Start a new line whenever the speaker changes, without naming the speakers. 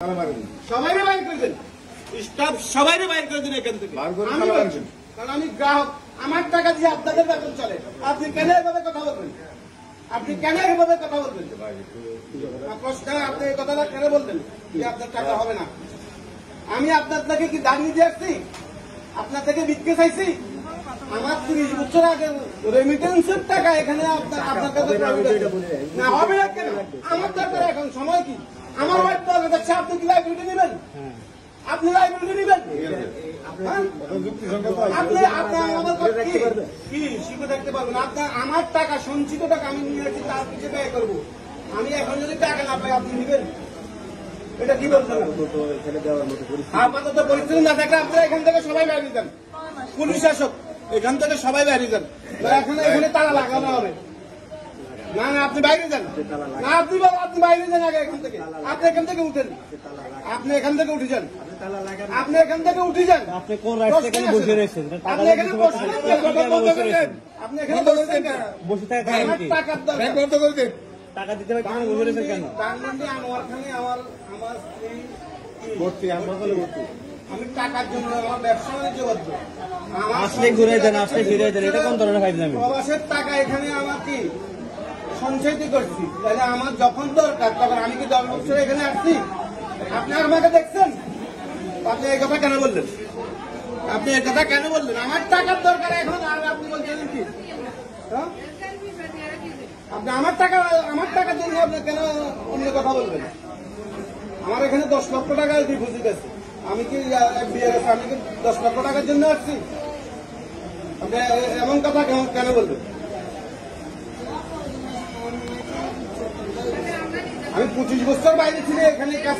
সবাই বাইর করে দেন, স্টাফ সবাই বাইর করে দিন এখান থেকে। কারণ আমি গ্রাহক, আমার টাকা দিয়ে আপনাদের বেতন চলে। আপনি কেন এভাবে কথা বলবেন? আপনি কেন এভাবে কথা বলবেন? আপনি এই কথাটা কেন বলবেন যে আপনার টাকা হবে না? আমি আপনার থেকে কি দাঁড়িয়ে দিয়ে আসছি? আপনার থেকে ভিক্ষে চাইছি? আমার 30 বছর আগে রেমিটেন্সের টাকা এখানে আপনার কাছে না হবে না কেন? আমার দরকার এখন সময় কি? আমার ওয়াইফ বলে যাচ্ছে আপনি কি লাইব্রেরি নেবেন? আপনি লাইব্রেরি নেবেন? আপনি আমার কি শিখে দেখতে পারবেন? আপনার আমার টাকা, সঞ্চিত টাকা আমি নিয়ে আসছি, তার পিছিয়ে ব্যয় করবো। আমি এখন যদি টাকা না পাই আপনি নেবেন? এটা কি বলছেন? আপাতত পরিস্থিতি না থাকলে আপনারা এখান থেকে সবাই বেরিয়ে যান। পুলিশ শাসক এখান থেকে সবাই বেরিয়ে যান। এখানে তালা লাগানো হবে না। না আপনি বাইরে যান, না আপনি বাইরে যান আগে এখান থেকে। আপনি এখান থেকে উঠেন, আপনি এখান থেকে উঠে যান, আপনি এখান থেকে উঠে যান।
আপনি কোন রাস্তায় এখানে বসে রয়েছেন?
আপনি এখানে বসে থাকেন, টাকার দরকার।
টাকা দিতে হবে কেন বসে রয়েছেন কেন?
আমার স্ত্রী আমি টাকার জন্য আমার ব্যবসা বাণিজ্য করবো।
আসলে ঘুরে দেন, আসলে ফিরে দেন, এটা কোন ধরনের ফাইজলামি?
প্রবাসের টাকা এখানে আমার কি সঞ্চয়িত করছি, তাহলে আমার যখন দরকার তখন আমি কি 10 বছর এখানে আসছি? আপনি আমাকে দেখছেন? আপনি এই কথা কেন বললেন? আপনি এই কথা কেন বললেন? আমার টাকার দরকার এখন, আর আপনি বলছেন কি? আপনি আমার টাকার জন্য আপনি কেন অন্য কথা বলবেন? আমার এখানে 10 লক্ষ টাকা ডিপোজিট আছে। আমি কি আমি কি 10 লক্ষ টাকার জন্য আসছি? আপনি এমন কথা কেন বলবেন? আমি 25 বছর বাইরে ছিল, এখানে কাজ